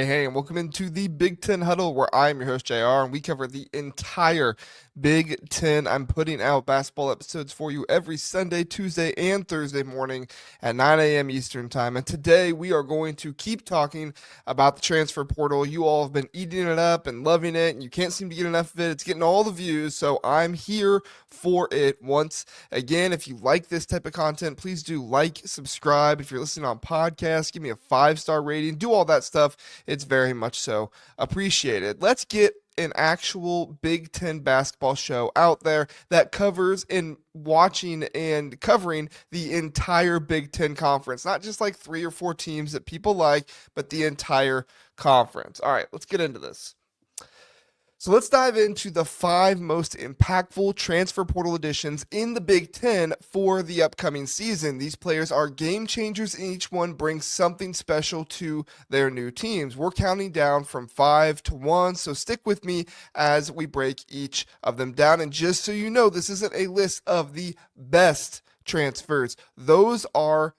Hey, and welcome into the Big Ten Huddle, where I am your host, JR, and we cover the entire Big Ten. I'm putting out basketball episodes for you every Sunday, Tuesday, and Thursday morning at 9 a.m. Eastern Time. And today we are going to keep talking about the transfer portal. You all have been eating it up and loving it, and you can't seem to get enough of it. It's getting all the views, so I'm here for it once again. If you like this type of content, please do like, subscribe. If you're listening on podcasts, give me a 5-star rating. Do all that stuff. It's very much so appreciated. Let's get an actual Big Ten basketball show out there that covers and watching and covering the entire Big Ten conference, not just like 3 or 4 teams that people like, but the entire conference. All right, let's get into this. So let's dive into the 5 most impactful transfer portal additions in the Big Ten for the upcoming season. These players are game changers, and each one brings something special to their new teams. We're counting down from 5 to 1, so stick with me as we break each of them down. And just so you know, this isn't a list of the best transfers. Those are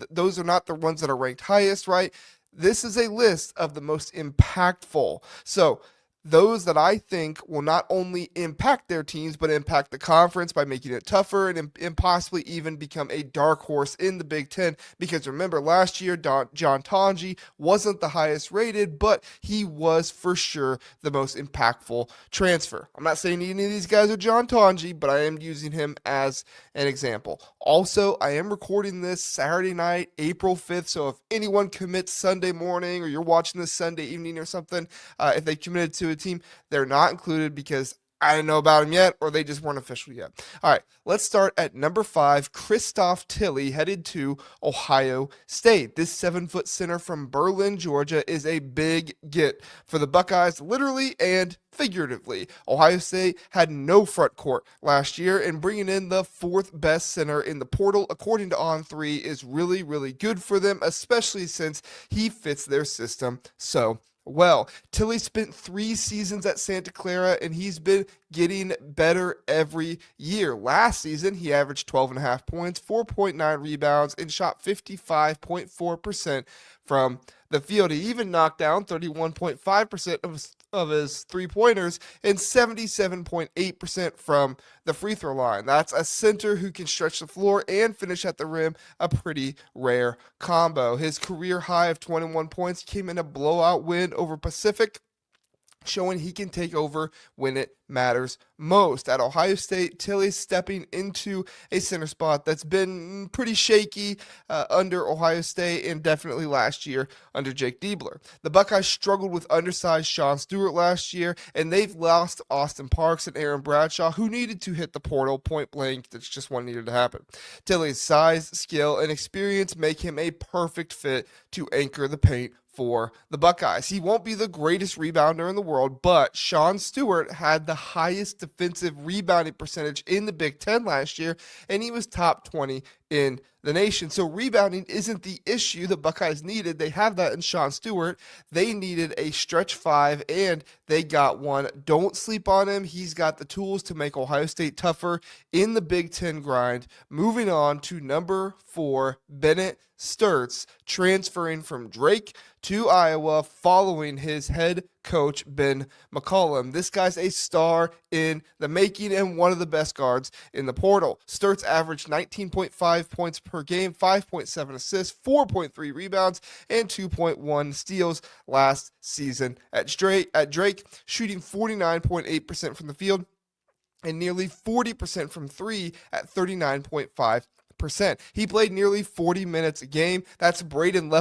those are not the ones that are ranked highest, right? This is a list of the most impactful. So those that I think will not only impact their teams, but impact the conference by making it tougher and possibly even become a dark horse in the Big Ten. Because remember, last year, John Tonji wasn't the highest rated, but he was for sure the most impactful transfer. I'm not saying any of these guys are John Tonji, but I am using him as an example. Also, I am recording this Saturday night, April 5th, so if anyone commits Sunday morning or you're watching this Sunday evening or something, if they committed to a team, they're not included because I didn't know about them yet, or they just weren't official yet. All right, let's start at number 5. Christoph Tilley headed to Ohio State. This 7-foot center from Berlin, Georgia, is a big get for the Buckeyes, literally and figuratively. Ohio State had no front court last year, and bringing in the 4th best center in the portal, according to On3, is really, really good for them, especially since he fits their system so well. Tilley spent 3 seasons at Santa Clara, and he's been getting better every year. Last season, he averaged 12.5 points, 4.9 rebounds, and shot 55.4% from the field. He even knocked down 31.5% of his three-pointers and 77.8% from the free throw line. That's a center who can stretch the floor and finish at the rim, a pretty rare combo. His career high of 21 points came in a blowout win over Pacific, showing he can take over when it matters most. At Ohio State, Tilley's stepping into a center spot that's been pretty shaky under Ohio State and definitely last year under Jake Diebler. The Buckeyes struggled with undersized Sean Stewart last year, and they've lost Austin Parks and Aaron Bradshaw, who needed to hit the portal point blank. That's just what needed to happen. Tilley's size, skill, and experience make him a perfect fit to anchor the paint for the Buckeyes. He won't be the greatest rebounder in the world, but Sean Stewart had the highest defensive rebounding percentage in the Big Ten last year, and he was top 20 in the nation. So rebounding isn't the issue the Buckeyes needed. They have that in Sean Stewart. They needed a stretch 5, and they got one. Don't sleep on him. He's got the tools to make Ohio State tougher in the Big Ten grind. Moving on to number 4, Bennett Sturtz, transferring from Drake to Iowa following his head coach, Ben McCollum. This guy's a star in the making and one of the best guards in the portal. Sturtz averaged 19.5 points per game, 5.7 assists, 4.3 rebounds, and 2.1 steals last season at Drake, shooting 49.8% from the field and nearly 40% from 3 at 39.5%. He played nearly 40 minutes a game. That's Braden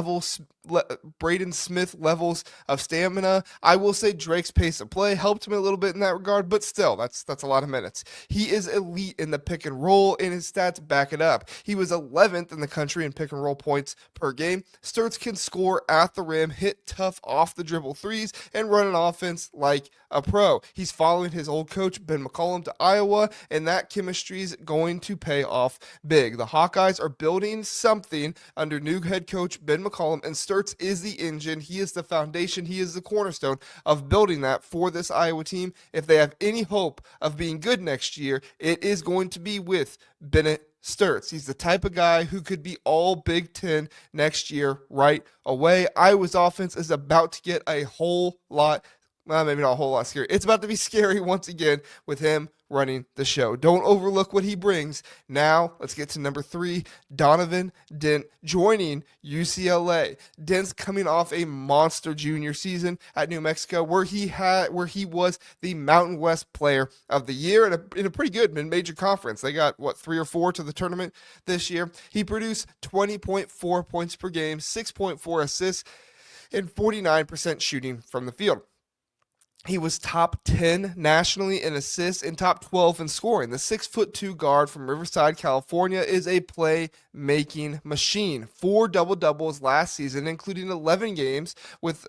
Smith levels of stamina. I will say Drake's pace of play helped him a little bit in that regard, but still, that's a lot of minutes. He is elite in the pick and roll, and his stats back it up. He was 11th in the country in pick and roll points per game. Sturtz can score at the rim, hit tough off the dribble threes, and run an offense like a pro. He's following his old coach, Ben McCollum, to Iowa, and that chemistry is going to pay off big. The Hawkeyes are building something under new head coach Ben McCollum, and Sturtz is the engine. He is the foundation. He is the cornerstone of building that for this Iowa team. If they have any hope of being good next year, it is going to be with Bennett Sturts. He's the type of guy who could be all Big Ten next year right away. Iowa's offense is about to get a whole lot, well, maybe not a whole lot scary. It's about to be scary once again with him running the show. Don't overlook what he brings. Now, let's get to number 3, Donovan Dent joining UCLA. Dent's coming off a monster junior season at New Mexico where he was the Mountain West Player of the Year in a pretty good mid-major conference. They got, 3 or 4 to the tournament this year. He produced 20.4 points per game, 6.4 assists, and 49% shooting from the field. He was top 10 nationally in assists and top 12 in scoring. The 6'2" guard from Riverside, California is a play-making machine. 4 double-doubles last season, including 11 games with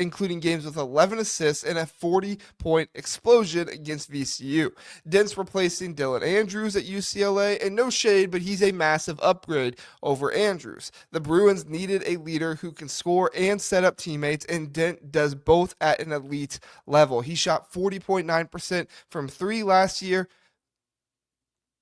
including games with 11 assists and a 40-point explosion against VCU. Dent's replacing Dylan Andrews at UCLA, and no shade, but he's a massive upgrade over Andrews. The Bruins needed a leader who can score and set up teammates, and Dent does both at an elite level. He shot 40.9% from 3 last year.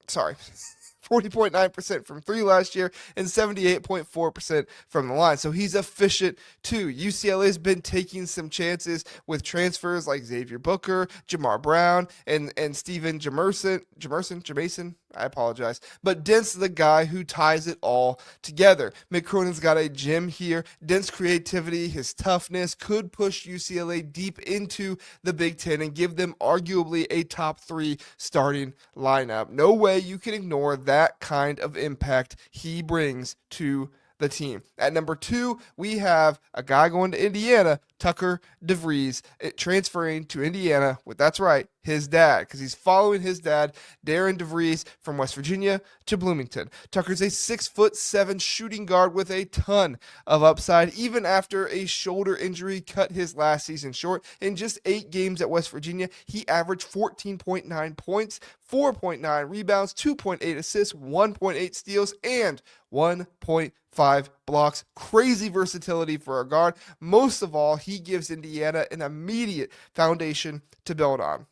40.9% from 3 last year and 78.4% from the line. So he's efficient too. UCLA has been taking some chances with transfers like Xavier Booker, Jamar Brown, and Steven Jamerson. I apologize. But Dent's the guy who ties it all together. Mick Cronin's got a gem here. Dent's creativity, his toughness could push UCLA deep into the Big Ten and give them arguably a top 3 starting lineup. No way you can ignore that kind of impact he brings to the team. At number 2, we have a guy going to Indiana, Tucker DeVries, transferring to Indiana with, that's right, his dad, because he's following his dad, Darren DeVries, from West Virginia to Bloomington. Tucker's a 6'7" shooting guard with a ton of upside, even after a shoulder injury cut his last season short. In just 8 games at West Virginia, he averaged 14.9 points, 4.9 rebounds, 2.8 assists, 1.8 steals, and 1.5 blocks. Crazy versatility for a guard. Most of all, he gives Indiana an immediate foundation to build on.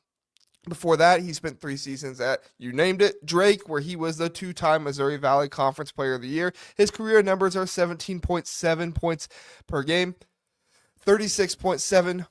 Before that, he spent 3 seasons at, you named it, Drake, where he was the 2-time Missouri Valley Conference Player of the Year. His career numbers are 17.7 points per game, 36.7%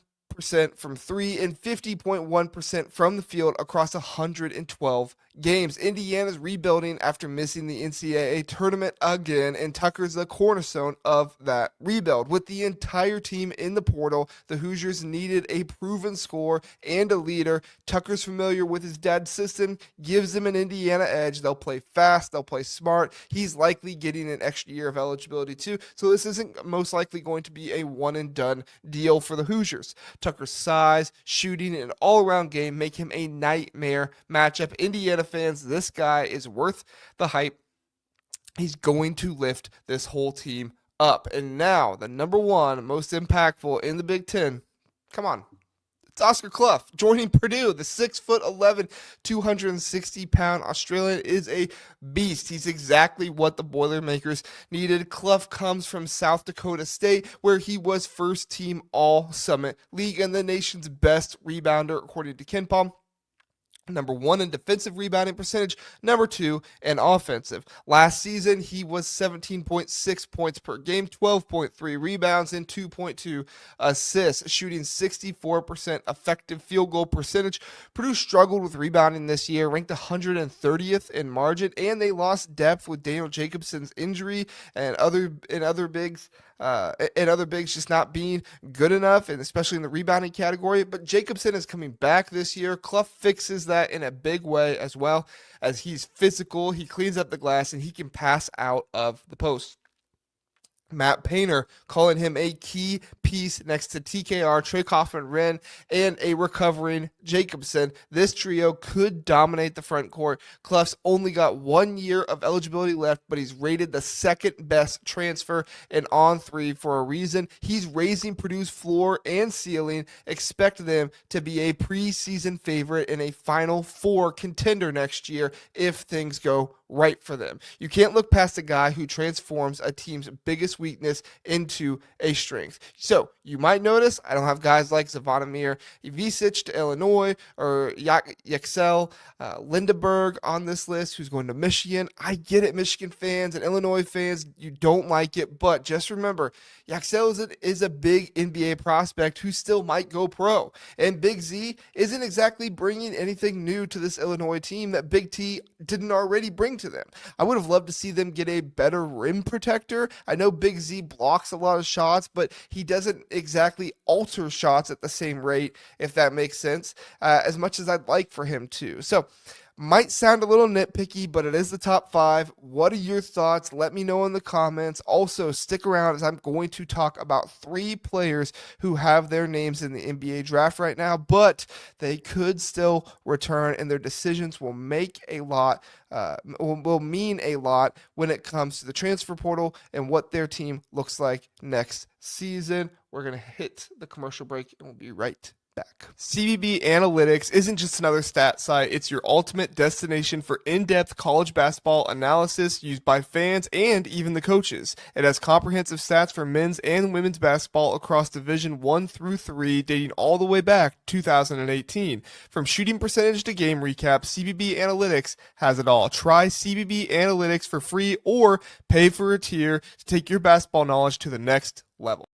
from 3, and 50.1% from the field across 112 games. Indiana's rebuilding after missing the NCAA tournament again, and Tucker's the cornerstone of that rebuild. With the entire team in the portal, the Hoosiers needed a proven scorer and a leader. Tucker's familiar with his dad's system, gives them an Indiana edge. They'll play fast, they'll play smart. He's likely getting an extra year of eligibility too, so this isn't most likely going to be a one-and-done deal for the Hoosiers. Tucker's size, shooting, and all-around game make him a nightmare matchup. Indiana fans, this guy is worth the hype. He's going to lift this whole team up. And now, the number 1 most impactful in the Big Ten, come on, it's Oscar Clough joining Purdue. The 6'11", 260-pound Australian is a beast. He's exactly what the Boilermakers needed. Clough comes from South Dakota State, where he was first-team All-Summit League and the nation's best rebounder, according to KenPom. Number 1 in defensive rebounding percentage, number 2 in offensive. Last season, he was 17.6 points per game, 12.3 rebounds, and 2.2 assists, shooting 64% effective field goal percentage. Purdue struggled with rebounding this year, ranked 130th in margin, and they lost depth with Daniel Jacobson's injury and other bigs. And other bigs just not being good enough, and especially in the rebounding category. But Jacobson is coming back this year. Clough fixes that in a big way, as well as he's physical. He cleans up the glass, and he can pass out of the post. Matt Painter calling him a key piece next to TKR, Trey Coffin-Wren, and a recovering Jacobson. This trio could dominate the front court. Clough's only got 1 year of eligibility left, but he's rated the 2nd best transfer in On3 for a reason. He's raising Purdue's floor and ceiling. Expect them to be a preseason favorite and a Final Four contender next year if things go right for them. You can't look past a guy who transforms a team's biggest weakness into a strength. So you might notice I don't have guys like Zvonimir Ivisic to Illinois or Yaxel Lindeberg on this list, who's going to Michigan. I get it, Michigan fans and Illinois fans, you don't like it, but just remember, Yaxel is a big NBA prospect who still might go pro. And Big Z isn't exactly bringing anything new to this Illinois team that Big T didn't already bring to them. I would have loved to see them get a better rim protector. I know Big Z blocks a lot of shots, but he doesn't exactly alter shots at the same rate, if that makes sense, as much as I'd like for him to. So, might sound a little nitpicky, but it is the top 5. What are your thoughts? Let me know in the comments. Also, stick around as I'm going to talk about 3 players who have their names in the NBA draft right now, but they could still return, and their decisions will make a lot, will mean a lot when it comes to the transfer portal and what their team looks like next season. We're going to hit the commercial break, and we'll be right back. CBB Analytics isn't just another stat site, it's your ultimate destination for in-depth college basketball analysis used by fans and even the coaches. It has comprehensive stats for men's and women's basketball across Division 1 through 3, dating all the way back to 2018. From shooting percentage to game recap, CBB Analytics has it all. Try CBB Analytics for free or pay for a tier to take your basketball knowledge to the next level.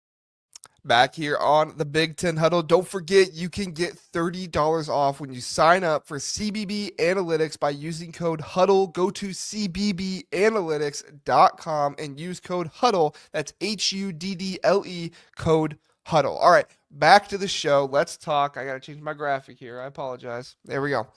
Back here on the Big Ten Huddle. Don't forget, you can get $30 off when you sign up for CBB Analytics by using code HUDDLE. Go to cbbanalytics.com and use code HUDDLE. That's HUDDLE, code HUDDLE. All right, back to the show. Let's talk. I got to change my graphic here. I apologize. There we go.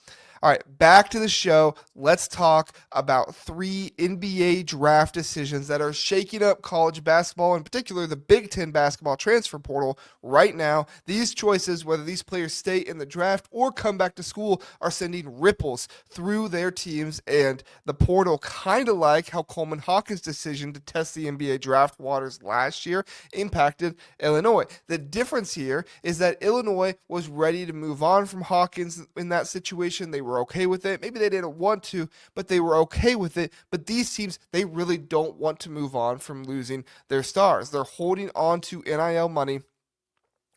All right, back to the show. Let's talk about 3 NBA draft decisions that are shaking up college basketball, in particular the Big Ten basketball transfer portal right now. These choices, whether these players stay in the draft or come back to school, are sending ripples through their teams and the portal, kind of like how Coleman Hawkins' decision to test the NBA draft waters last year impacted Illinois. The difference here is that Illinois was ready to move on from Hawkins in that situation. They were okay with it. Maybe they didn't want to, but they were okay with it. But these teams, they really don't want to move on from losing their stars. They're holding on to NIL money,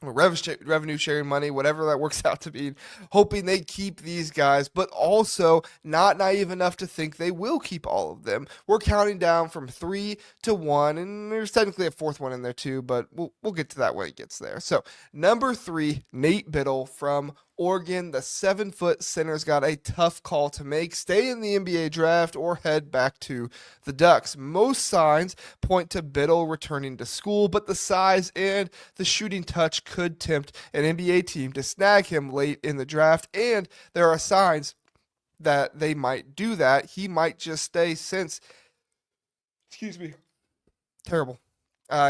revenue sharing money, whatever that works out to be, hoping they keep these guys, but also not naive enough to think they will keep all of them. We're counting down from 3 to 1, and there's technically a 4th one in there too, but we'll get to that when it gets there. So number 3, Nate Biddle from Oregon. The 7-foot center's got a tough call to make: stay in the NBA draft or head back to the Ducks. Most signs point to Biddle returning to school, but the size and the shooting touch could tempt an NBA team to snag him late in the draft, and there are signs that they might do that. He might just stay since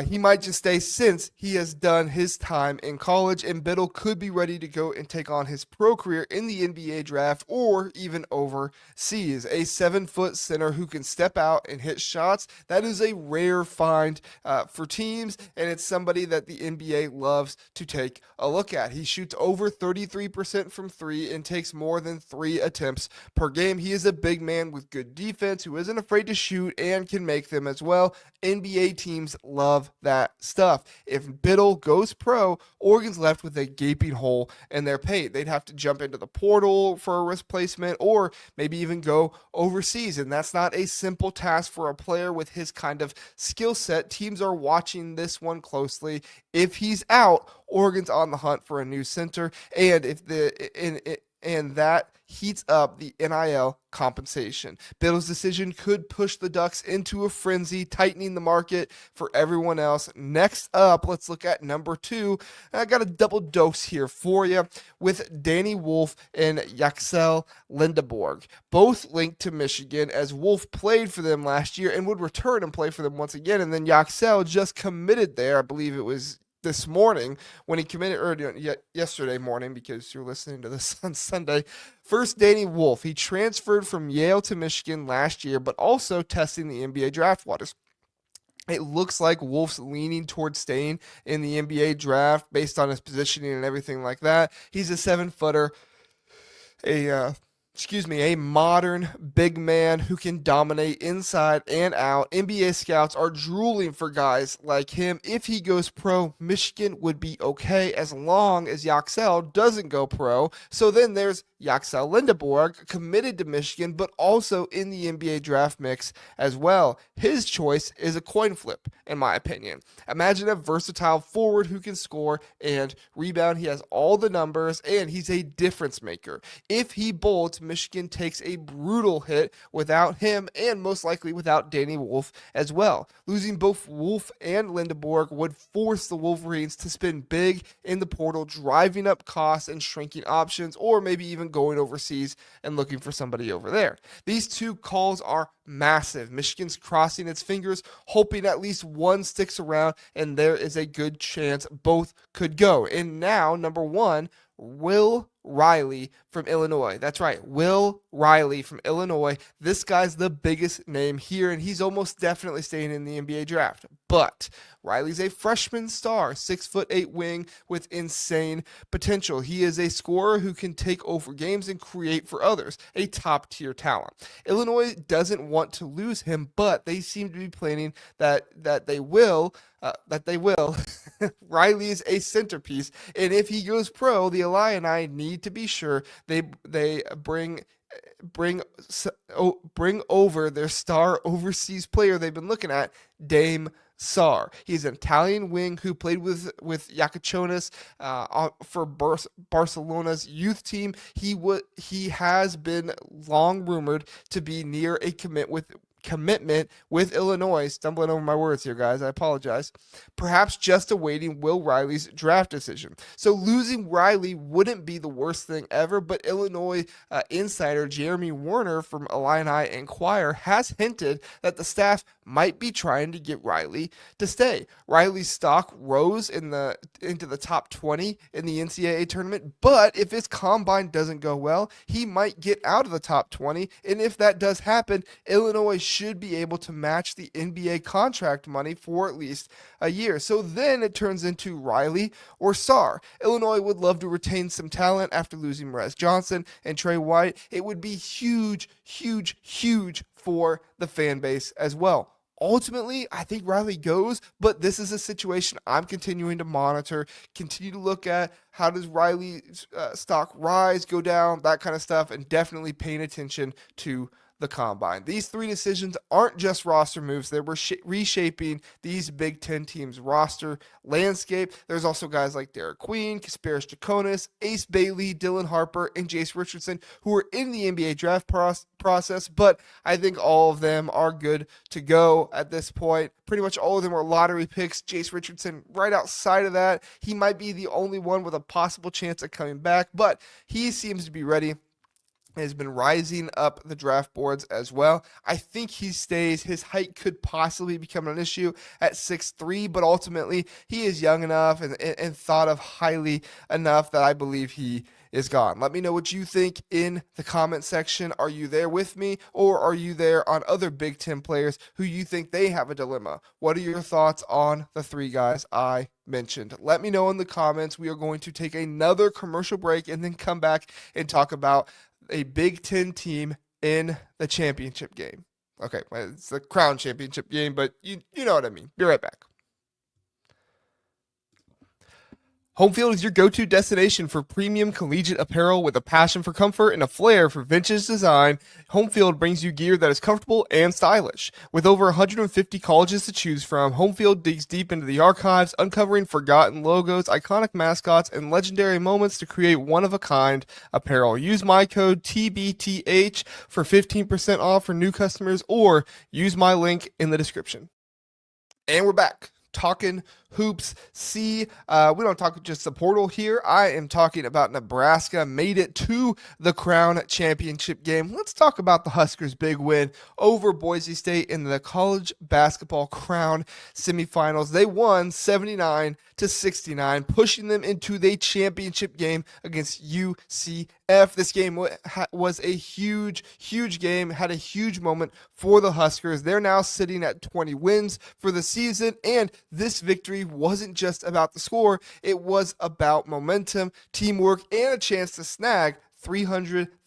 he might just stay since he has done his time in college, and Biddle could be ready to go and take on his pro career in the NBA draft or even overseas. A 7-foot center who can step out and hit shots, that is a rare find for teams, and it's somebody that the NBA loves to take a look at. He shoots over 33% from 3 and takes more than 3 attempts per game. He is a big man with good defense who isn't afraid to shoot and can make them as well. NBA teams love that stuff. If Biddle goes pro, Oregon's left with a gaping hole in their paint. They'd have to jump into the portal for a replacement or maybe even go overseas, and that's not a simple task for a player with his kind of skill set. Teams are watching this one closely. If he's out, Oregon's on the hunt for a new center, and if that heats up the NIL compensation. Biddle's decision could push the Ducks into a frenzy, tightening the market for everyone else. Next up, let's look at number 2. I got a double dose here for you with Danny Wolf and Yaxel Lindeberg, both linked to Michigan, as Wolf played for them last year and would return and play for them once again. And then Yaxel just committed there. I believe it was this morning when he committed, or yesterday morning, because you're listening to this on Sunday. First, Danny Wolf. He transferred from Yale to Michigan last year, but also testing the NBA draft waters. It looks like Wolf's leaning towards staying in the NBA draft based on his positioning and everything like that. He's a 7-footer, a a modern big man who can dominate inside and out. NBA scouts are drooling for guys like him. If he goes pro, Michigan would be okay as long as Yaxel doesn't go pro. So then there's Yaxel Lindeborg, committed to Michigan, but also in the NBA draft mix as well. His choice is a coin flip, in my opinion. Imagine a versatile forward who can score and rebound. He has all the numbers, and he's a difference maker. If he bolts, Michigan takes a brutal hit without him and most likely without Danny Wolf as well. Losing both Wolf and Lindeborg would force the Wolverines to spend big in the portal, driving up costs and shrinking options, or maybe even going overseas and looking for somebody over there. These two calls are massive. Michigan's crossing its fingers, hoping at least one sticks around, and there is a good chance both could go. And now, number one, Will Riley from Illinois. That's right, Will Riley from Illinois. This guy's the biggest name here, and he's almost definitely staying in the NBA draft. But Riley's a freshman star, 6'8" wing with insane potential. He is a scorer who can take over games and create for others, a top-tier talent. Illinois doesn't want to lose him, but they seem to be planning that they will. Riley is a centerpiece, and if he goes pro, the Illini need to be sure they bring over their star overseas player they've been looking at, Dame Sarr. He's an Italian wing who played with Yakachonis for Barcelona's youth team. He has been long rumored to be near a commitment with Illinois. Stumbling over my words here, guys. I apologize. Perhaps just awaiting Will Riley's draft decision. So losing Riley wouldn't be the worst thing ever, but Illinois insider Jeremy Werner from Illini Inquirer has hinted that the staff might be trying to get Riley to stay. Riley's stock rose into the top 20 in the NCAA tournament, but if his combine doesn't go well, he might get out of the top 20, and if that does happen, Illinois should be able to match the NBA contract money for at least a year. So then it turns into Riley or Sarr. Illinois would love to retain some talent after losing Merez Johnson and Trey White. It would be huge, huge, huge for the fan base as well. Ultimately, I think Riley goes, but this is a situation I'm continuing to monitor, continue to look at how does Riley's stock rise, go down, that kind of stuff, and definitely paying attention to the combine. These three decisions aren't just roster moves. They were reshaping these Big Ten teams' roster landscape. There's also guys like Derek Queen, Kasparis Jakonis, Ace Bailey, Dylan Harper, and Jace Richardson who are in the NBA draft process, but I think all of them are good to go at this point. Pretty much all of them are lottery picks. Jace Richardson right outside of that. He might be the only one with a possible chance of coming back, but he seems to be ready. Has been rising up the draft boards as well. I think he stays. His height could possibly become an issue at 6'3", but ultimately he is young enough and thought of highly enough that I believe he is gone. Let me know what you think in the comment section. Are you there with me, or are you there on other Big Ten players who you think they have a dilemma? What are your thoughts on the three guys I mentioned? Let me know in the comments. We are going to take another commercial break and then come back and talk about a Big Ten team in the championship game. Okay, well, it's the Crown Championship game, but you know what I mean. Be right back. Homefield is your go-to destination for premium collegiate apparel with a passion for comfort and a flair for vintage design. Homefield brings you gear that is comfortable and stylish. With over 150 colleges to choose from, Homefield digs deep into the archives, uncovering forgotten logos, iconic mascots, and legendary moments to create one-of-a-kind apparel. Use my code TBTH for 15% off for new customers, or use my link in the description. And we're back. Talking hoops. We don't talk just the portal here. I am talking about Nebraska made it to the Crown Championship game. Let's talk about the Huskers' big win over Boise State in the college basketball Crown semifinals. They won 79-69, pushing them into the championship game against UCF. This game was a huge, huge game, had a huge moment for the Huskers. They're now sitting at 20 wins for the season, and this victory wasn't just about the score. It was about momentum, teamwork, and a chance to snag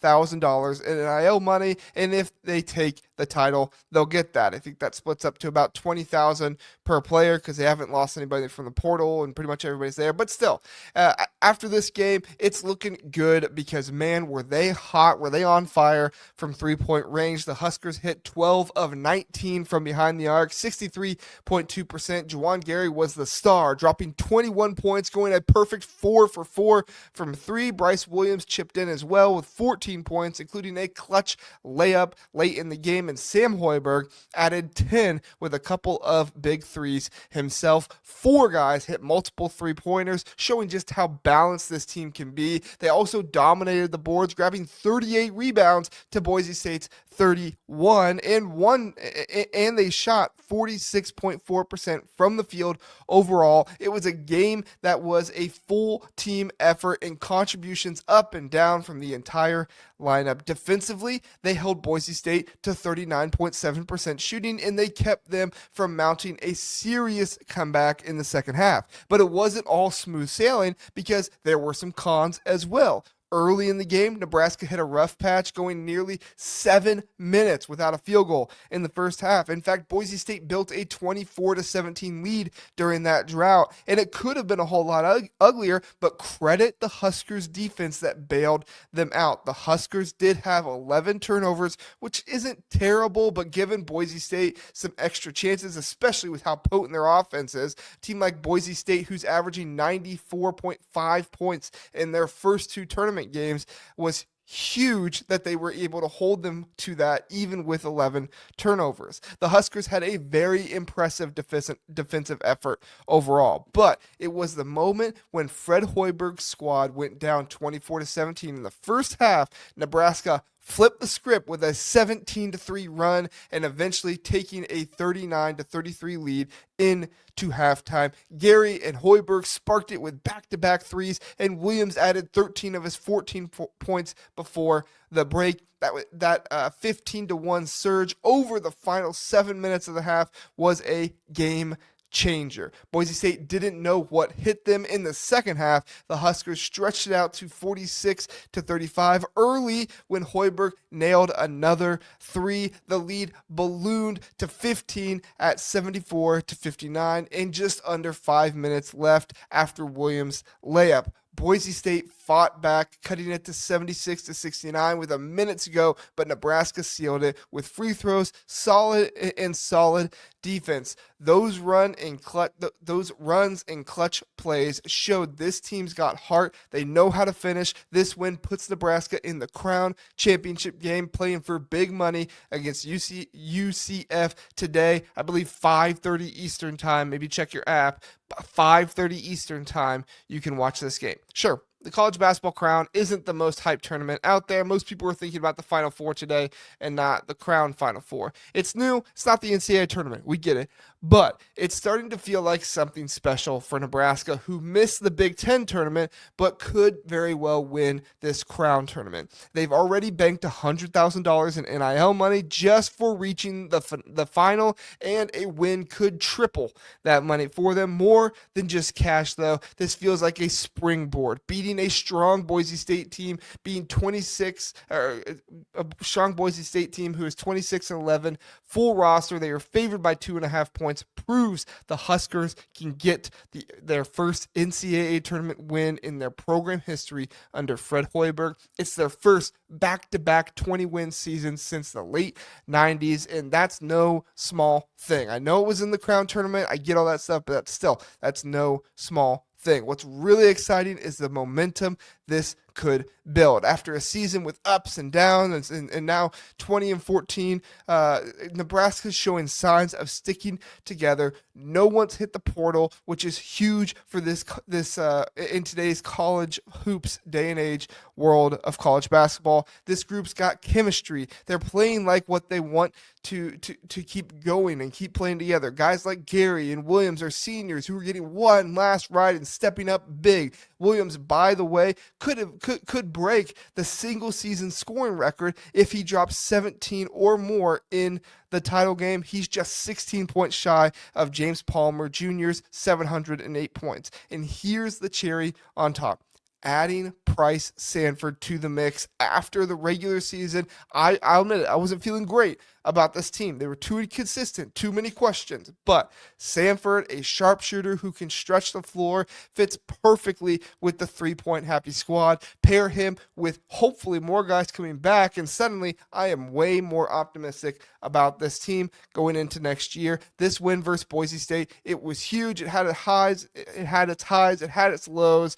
$100,000 in NIL money, and if they take the title, they'll get that. I think that splits up to about $20,000 per player because they haven't lost anybody from the portal and pretty much everybody's there. But still, after this game, it's looking good because, man, were they hot? Were they on fire from three-point range? The Huskers hit 12 of 19 from behind the arc, 63.2%. Juwan Gary was the star, dropping 21 points, going a perfect 4 for 4 from three. Bryce Williams chipped in as well with 14 points, including a clutch layup late in the game, and Sam Hoiberg added 10 with a couple of big threes himself. Four guys hit multiple three-pointers, showing just how balanced this team can be. They also dominated the boards, grabbing 38 rebounds to Boise State's 31, and they shot 46.4% from the field overall. It was a game that was a full team effort and contributions up and down from the entire lineup. Defensively, they held Boise State to 39.7% shooting, and they kept them from mounting a serious comeback in the second half. But it wasn't all smooth sailing because there were some cons as well. Early in the game, Nebraska hit a rough patch, going nearly 7 minutes without a field goal in the first half. In fact, Boise State built a 24-17 lead during that drought, and it could have been a whole lot uglier, but credit the Huskers defense that bailed them out. The Huskers did have 11 turnovers, which isn't terrible, but given Boise State some extra chances, especially with how potent their offense is, a team like Boise State, who's averaging 94.5 points in their first two tournament games, was huge that they were able to hold them to that even with 11 turnovers. The Huskers had a very impressive defensive effort overall, but it was the moment when Fred Hoiberg's squad went down 24-17 in the first half. Nebraska flipped the script with a 17-3 run and eventually taking a 39-33 lead into halftime. Gary and Hoiberg sparked it with back-to-back threes, and Williams added 13 of his 14 points before the break. That 15-1 surge over the final 7 minutes of the half was a game changer. Boise State didn't know what hit them in the second half. The Huskers stretched it out to 46-35 early when Hoiberg nailed another three. The lead ballooned to 15 at 74-59 and just under 5 minutes left after Williams' layup. Boise State fought back, cutting it to 76-69 with a minute to go, but Nebraska sealed it with free throws, solid defense. Those runs and clutch plays showed this team's got heart. They know how to finish. This win puts Nebraska in the Crown Championship game, playing for big money against UCF today. I believe 5:30 Eastern time. Maybe check your app. 5:30 Eastern time, you can watch this game. Sure, the college basketball crown isn't the most hyped tournament out there. Most people were thinking about the Final Four today and not the Crown Final Four. It's new. It's not the NCAA tournament. We get it. But it's starting to feel like something special for Nebraska, who missed the Big Ten tournament but could very well win this Crown tournament. They've already banked $100,000 in NIL money just for reaching the final, and a win could triple that money for them. More than just cash, though. This feels like a springboard. Beating a strong Boise State team, being a strong Boise State team who is 26-11, full roster. They are favored by 2.5 points. Proves the Huskers can get their first NCAA tournament win in their program history under Fred Hoiberg. It's their first back-to-back 20-win season since the late 90s, and that's no small thing. I know it was in the Crown tournament. I get all that stuff, but that's no small thing. What's really exciting is the momentum this could build. After a season with ups and downs and now 20-14, Nebraska's showing signs of sticking together. No one's hit the portal, which is huge for this in today's college hoops day and age world of college basketball. This group's got chemistry. They're playing like what they want to keep going and keep playing together. Guys like Gary and Williams are seniors who are getting one last ride and stepping up big. Williams, by the way, could break the single season scoring record if he drops 17 or more in the title game. He's just 16 points shy of James Palmer Jr.'s 708 points. And here's the cherry on top. adding Price Sanford to the mix after the regular season. I'll admit it, I wasn't feeling great about this team. They were too inconsistent, too many questions. But Sanford, a sharpshooter who can stretch the floor, fits perfectly with the three-point happy squad. Pair him with hopefully more guys coming back, and suddenly I am way more optimistic about this team going into next year. This win versus Boise State, it was huge. It had its highs, it had its lows.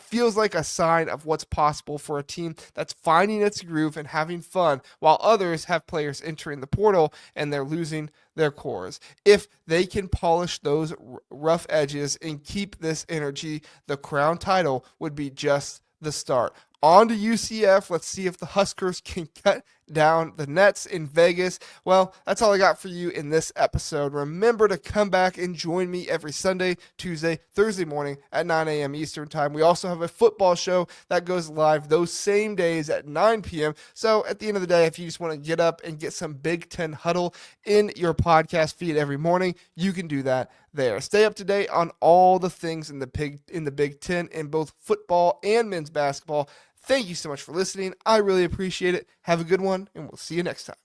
Feels like a sign of what's possible for a team that's finding its groove and having fun, while others have players entering the portal and they're losing their cores. If they can polish those rough edges and keep this energy, the crown title would be just the start. On to UCF. Let's see if the Huskers can cut down the Nets in Vegas. Well, that's all I got for you in this episode. Remember to come back and join me every Sunday, Tuesday, Thursday morning at 9 a.m. Eastern Time. We also have a football show that goes live those same days at 9 p.m. So at the end of the day, if you just want to get up and get some Big Ten Huddle in your podcast feed every morning, you can do that there. Stay up to date on all the things in the Big Ten in both football and men's basketball. Thank you so much for listening. I really appreciate it. Have a good one, and we'll see you next time.